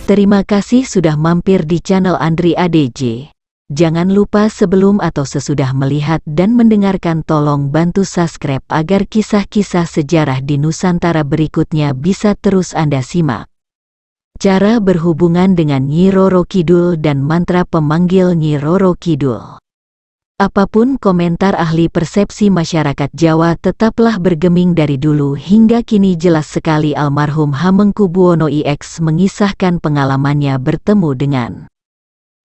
Terima kasih sudah mampir di channel Andri ADJ. Jangan lupa sebelum atau sesudah melihat dan mendengarkan tolong bantu subscribe agar kisah-kisah sejarah di Nusantara berikutnya bisa terus Anda simak. Cara berhubungan dengan Nyi Roro Kidul dan mantra pemanggil Nyi Roro Kidul. Apapun komentar ahli persepsi masyarakat Jawa tetaplah bergeming dari dulu hingga kini jelas sekali almarhum Hamengkubuwono IX mengisahkan pengalamannya bertemu dengan.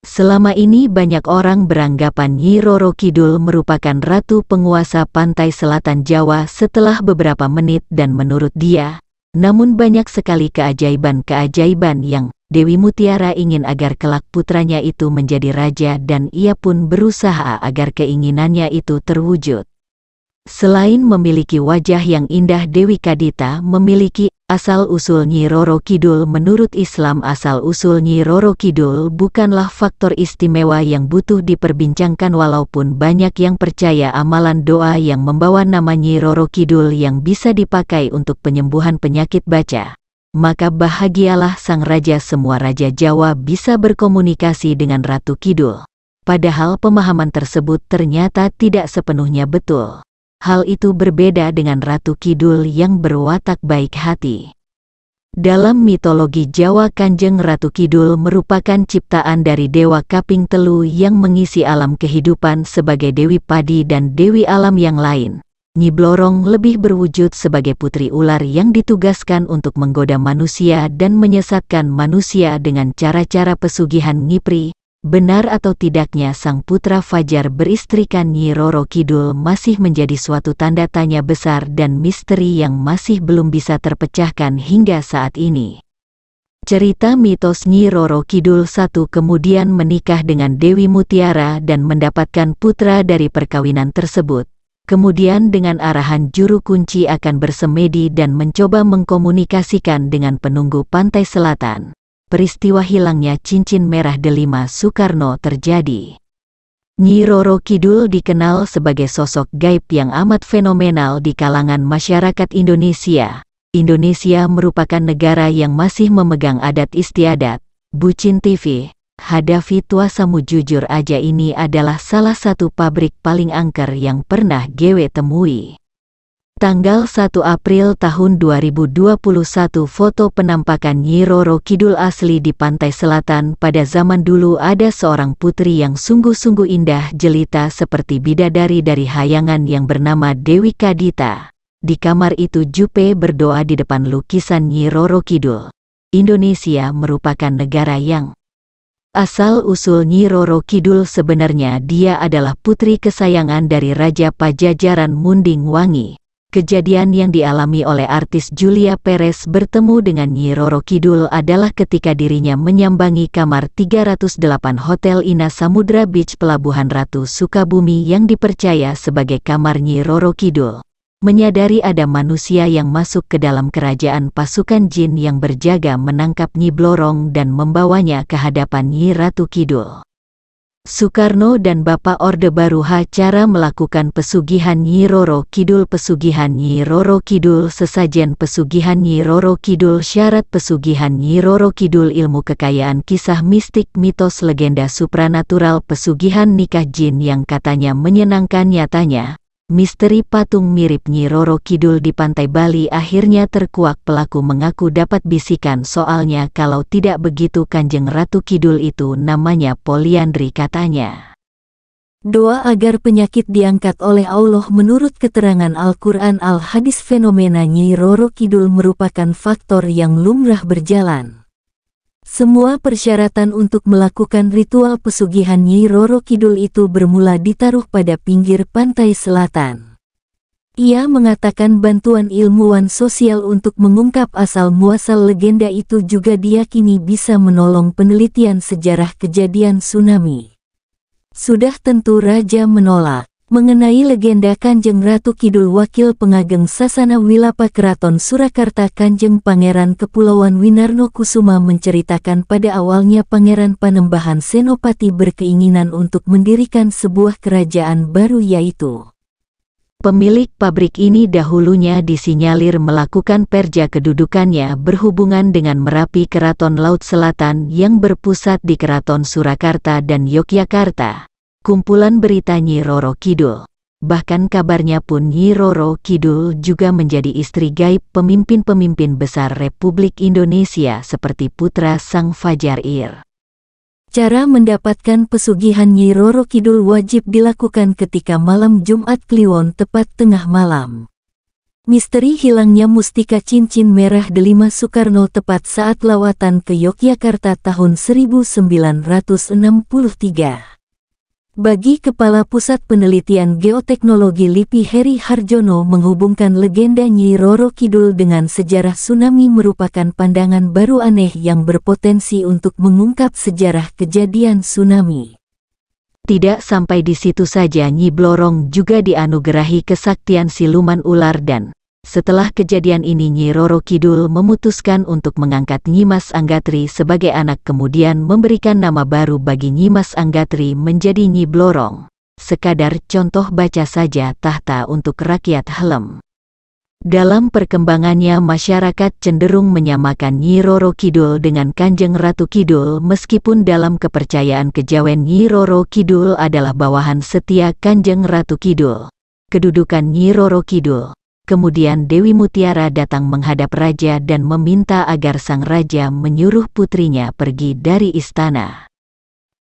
Selama ini banyak orang beranggapan Nyi Roro Kidul merupakan ratu penguasa pantai selatan Jawa setelah beberapa menit dan menurut dia, namun banyak sekali keajaiban-keajaiban yang Dewi Mutiara ingin agar kelak putranya itu menjadi raja dan ia pun berusaha agar keinginannya itu terwujud. Selain memiliki wajah yang indah, Dewi Kadita memiliki asal-usul Nyi Roro Kidul. Menurut Islam, asal-usul Nyi Roro Kidul bukanlah faktor istimewa yang butuh diperbincangkan, walaupun banyak yang percaya amalan doa yang membawa nama Nyi Roro Kidul yang bisa dipakai untuk penyembuhan penyakit baca. Maka bahagialah sang raja, semua raja Jawa bisa berkomunikasi dengan Ratu Kidul. Padahal pemahaman tersebut ternyata tidak sepenuhnya betul. Hal itu berbeda dengan Ratu Kidul yang berwatak baik hati. Dalam mitologi Jawa, Kanjeng Ratu Kidul merupakan ciptaan dari Dewa Kaping Telu yang mengisi alam kehidupan sebagai Dewi Padi dan Dewi Alam yang lain. Nyi Blorong lebih berwujud sebagai putri ular yang ditugaskan untuk menggoda manusia dan menyesatkan manusia dengan cara-cara pesugihan ngipri. Benar atau tidaknya sang putra Fajar beristrikan Nyi Roro Kidul masih menjadi suatu tanda tanya besar dan misteri yang masih belum bisa terpecahkan hingga saat ini. Cerita mitos Nyi Roro Kidul I kemudian menikah dengan Dewi Mutiara dan mendapatkan putra dari perkawinan tersebut. Kemudian dengan arahan juru kunci akan bersemedi dan mencoba mengkomunikasikan dengan penunggu pantai selatan. Peristiwa hilangnya cincin merah delima Soekarno terjadi. Nyi Roro Kidul dikenal sebagai sosok gaib yang amat fenomenal di kalangan masyarakat Indonesia. Indonesia merupakan negara yang masih memegang adat istiadat. Bucin TV, Hadafi Tuasamu jujur aja, ini adalah salah satu pabrik paling angker yang pernah gue temui. Tanggal 1 April tahun 2021, foto penampakan Nyi Roro Kidul asli di pantai selatan. Pada zaman dulu ada seorang putri yang sungguh-sungguh indah jelita seperti bidadari dari hayangan yang bernama Dewi Kadita. Di kamar itu Jupe berdoa di depan lukisan Nyi Roro Kidul. Indonesia merupakan negara yang asal-usul Nyi Roro Kidul sebenarnya dia adalah putri kesayangan dari Raja Pajajaran Munding Wangi. Kejadian yang dialami oleh artis Julia Perez bertemu dengan Nyi Roro Kidul adalah ketika dirinya menyambangi kamar 308 Hotel Ina Samudra Beach Pelabuhan Ratu Sukabumi yang dipercaya sebagai kamar Nyi Roro Kidul. Menyadari ada manusia yang masuk ke dalam kerajaan, pasukan jin yang berjaga menangkap Nyi Blorong dan membawanya ke hadapan Nyi Ratu Kidul. Soekarno dan Bapak Orde Baru cara melakukan pesugihan Nyi Roro Kidul. Pesugihan Nyi Roro Kidul sesajen pesugihan Nyi Roro Kidul. Syarat pesugihan Nyi Roro Kidul: ilmu kekayaan, kisah mistik, mitos, legenda supranatural, pesugihan nikah jin yang katanya menyenangkan. Nyatanya, misteri patung mirip Nyi Roro Kidul di pantai Bali akhirnya terkuak. Pelaku mengaku dapat bisikan, soalnya kalau tidak begitu Kanjeng Ratu Kidul itu namanya poliandri katanya. Doa agar penyakit diangkat oleh Allah. Menurut keterangan Al-Quran Al-Hadis, fenomena Nyi Roro Kidul merupakan faktor yang lumrah berjalan. Semua persyaratan untuk melakukan ritual pesugihan Nyi Roro Kidul itu bermula ditaruh pada pinggir pantai selatan. Ia mengatakan bantuan ilmuwan sosial untuk mengungkap asal-muasal legenda itu juga diyakini bisa menolong penelitian sejarah kejadian tsunami. Sudah tentu Raja menolak. Mengenai legenda Kanjeng Ratu Kidul, Wakil Pengageng Sasana Wilapa Keraton Surakarta Kanjeng Pangeran Kepulauan Winarno Kusuma menceritakan pada awalnya Pangeran Panembahan Senopati berkeinginan untuk mendirikan sebuah kerajaan baru, yaitu Pemilik pabrik ini dahulunya disinyalir melakukan perja kedudukannya berhubungan dengan Merapi Keraton Laut Selatan yang berpusat di Keraton Surakarta dan Yogyakarta. Kumpulan berita Nyi Roro Kidul. Bahkan kabarnya pun Nyi Roro Kidul juga menjadi istri gaib pemimpin-pemimpin besar Republik Indonesia seperti putra Sang Fajar Ir. Cara mendapatkan pesugihan Nyi Roro Kidul wajib dilakukan ketika malam Jumat Kliwon tepat tengah malam. Misteri hilangnya mustika cincin merah Delima Soekarno tepat saat lawatan ke Yogyakarta tahun 1963. Bagi Kepala Pusat Penelitian Geoteknologi LIPI Heri Harjono, menghubungkan legenda Nyi Roro Kidul dengan sejarah tsunami merupakan pandangan baru aneh yang berpotensi untuk mengungkap sejarah kejadian tsunami. Tidak sampai di situ saja, Nyi Blorong juga dianugerahi kesaktian siluman ular dan setelah kejadian ini Nyi Roro Kidul memutuskan untuk mengangkat Nyimas Anggatri sebagai anak, kemudian memberikan nama baru bagi Nyimas Anggatri menjadi Nyi Blorong. Sekadar contoh baca saja tahta untuk rakyat helem. Dalam perkembangannya masyarakat cenderung menyamakan Nyi Roro Kidul dengan Kanjeng Ratu Kidul, meskipun dalam kepercayaan kejawen Nyi Roro Kidul adalah bawahan setia Kanjeng Ratu Kidul. Kedudukan Nyi Roro Kidul. Kemudian Dewi Mutiara datang menghadap raja dan meminta agar sang raja menyuruh putrinya pergi dari istana.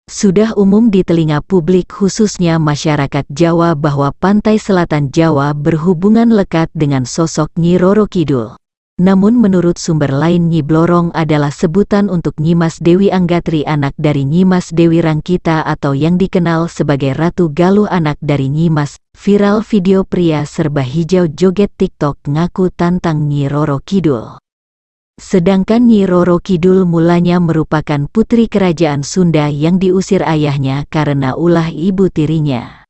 Sudah umum di telinga publik khususnya masyarakat Jawa bahwa pantai selatan Jawa berhubungan lekat dengan sosok Nyi Roro Kidul. Namun menurut sumber lain Nyi Blorong adalah sebutan untuk Nyimas Dewi Anggatri, anak dari Nyimas Dewi Rangkita atau yang dikenal sebagai Ratu Galuh, anak dari Nyimas. Viral video pria serba hijau joget TikTok ngaku tantang Nyi Roro Kidul. Sedangkan Nyi Roro Kidul mulanya merupakan putri kerajaan Sunda yang diusir ayahnya karena ulah ibu tirinya.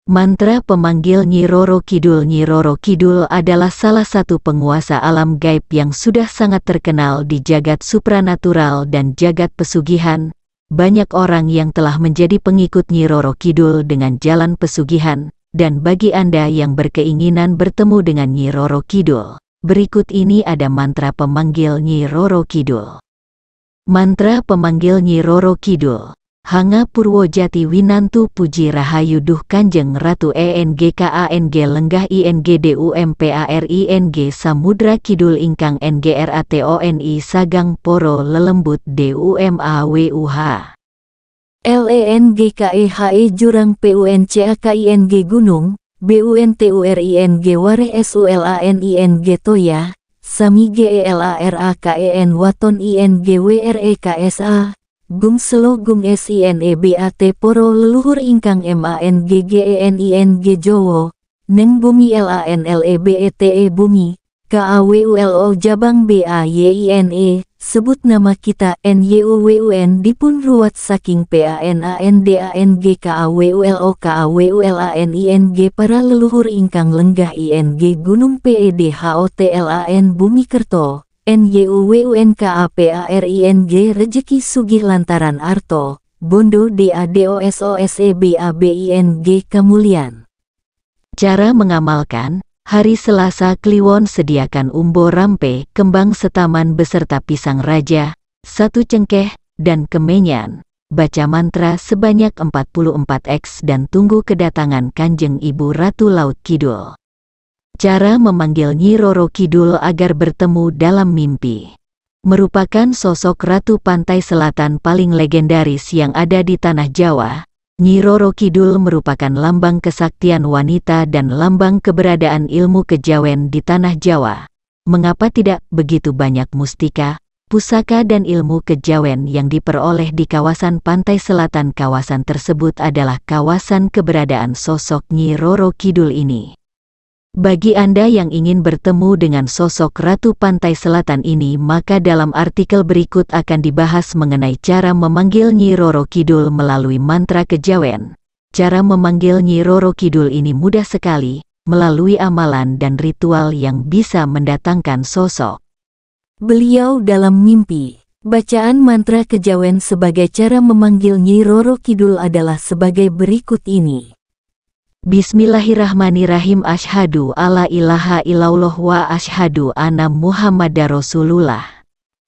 Mantra pemanggil Nyi Roro Kidul. Nyi Roro Kidul adalah salah satu penguasa alam gaib yang sudah sangat terkenal di jagat supranatural dan jagat pesugihan. Banyak orang yang telah menjadi pengikut Nyi Roro Kidul dengan jalan pesugihan, dan bagi Anda yang berkeinginan bertemu dengan Nyi Roro Kidul, berikut ini ada mantra pemanggil Nyi Roro Kidul. Mantra pemanggil Nyi Roro Kidul. Hanga Purwojati Winantu Puji Rahayu Duh Kanjeng Ratu ENGKANG Lenggah INGDUMPARING Samudra Kidul Ingkang NGRATONI Sagang Poro Lelembut DUMAWUH LENGKEHE Jurang PUNCAKING Gunung BUNTURING Ware SULANING Toya Sami GELARAKEN Waton ING WREKSA Gungselo Gung SINEBAT Poro Leluhur Ingkang MANGGENING Jowo Neng Bumi LANLEBETE Bumi KAWULO Jabang BAYINE Sebut nama kita NYUWUN dipun ruwat saking PANANDANG KAWULO KAWULANING para leluhur ingkang lenggah ING Gunung PEDHOTLAN Bumi Kerto NYUWUNKAPARING Rejeki Sugih Lantaran Arto Bondo DADOSOSEBABING Kamulian. Cara mengamalkan: hari Selasa Kliwon sediakan umbo rampe, kembang setaman beserta pisang raja, 1 cengkeh, dan kemenyan. Baca mantra sebanyak 44x dan tunggu kedatangan Kanjeng Ibu Ratu Laut Kidul. Cara memanggil Nyi Roro Kidul agar bertemu dalam mimpi. Merupakan sosok Ratu Pantai Selatan paling legendaris yang ada di Tanah Jawa, Nyi Roro Kidul merupakan lambang kesaktian wanita dan lambang keberadaan ilmu kejawen di Tanah Jawa. Mengapa tidak begitu banyak mustika, pusaka dan ilmu kejawen yang diperoleh di kawasan Pantai Selatan? Kawasan tersebut adalah kawasan keberadaan sosok Nyi Roro Kidul ini. Bagi Anda yang ingin bertemu dengan sosok Ratu Pantai Selatan ini, maka dalam artikel berikut akan dibahas mengenai cara memanggil Nyi Roro Kidul melalui mantra kejawen. Cara memanggil Nyi Roro Kidul ini mudah sekali, melalui amalan dan ritual yang bisa mendatangkan sosok beliau dalam mimpi. Bacaan mantra kejawen sebagai cara memanggil Nyi Roro Kidul adalah sebagai berikut ini. Bismillahirrahmanirrahim. Asyhadu alla ilaha illallah wa asyhadu anna Muhammadar Rasulullah.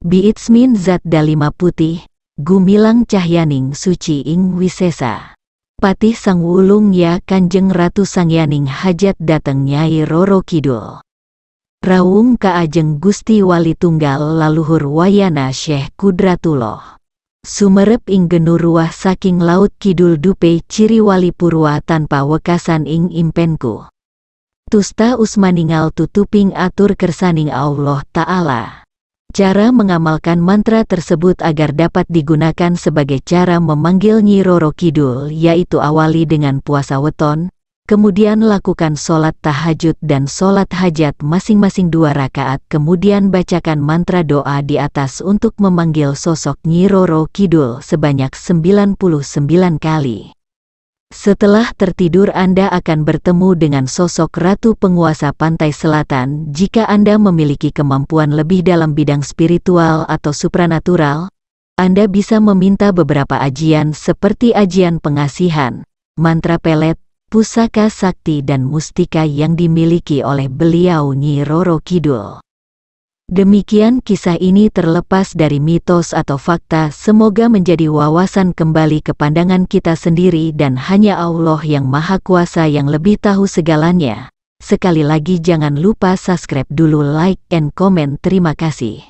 Biitsmin zat dalima putih, gumilang cahyaning suci ing wisesa. Patih sang wulung ya Kanjeng Ratu Sangyaning hajat dateng Nyai Roro Kidul. Rawung kaajeng Gusti Wali Tunggal laluhur wayana Syekh Kudratullah. Sumerep ing genuruah saking laut kidul dupe ciri wali purwa tanpa wekasan ing impenku. Tusta usmaningal tutuping atur kersaning Allah Ta'ala. Cara mengamalkan mantra tersebut agar dapat digunakan sebagai cara memanggil Nyi Roro Kidul yaitu awali dengan puasa weton, kemudian lakukan sholat tahajud dan sholat hajat masing-masing 2 rakaat, kemudian bacakan mantra doa di atas untuk memanggil sosok Nyi Roro Kidul sebanyak 99 kali. Setelah tertidur Anda akan bertemu dengan sosok Ratu Penguasa Pantai Selatan. Jika Anda memiliki kemampuan lebih dalam bidang spiritual atau supranatural, Anda bisa meminta beberapa ajian seperti ajian pengasihan, mantra pelet, pusaka sakti dan mustika yang dimiliki oleh beliau Nyi Roro Kidul. Demikian kisah ini terlepas dari mitos atau fakta, semoga menjadi wawasan kembali ke pandangan kita sendiri dan hanya Allah yang Maha Kuasa yang lebih tahu segalanya. Sekali lagi jangan lupa subscribe dulu, like and comment. Terima kasih.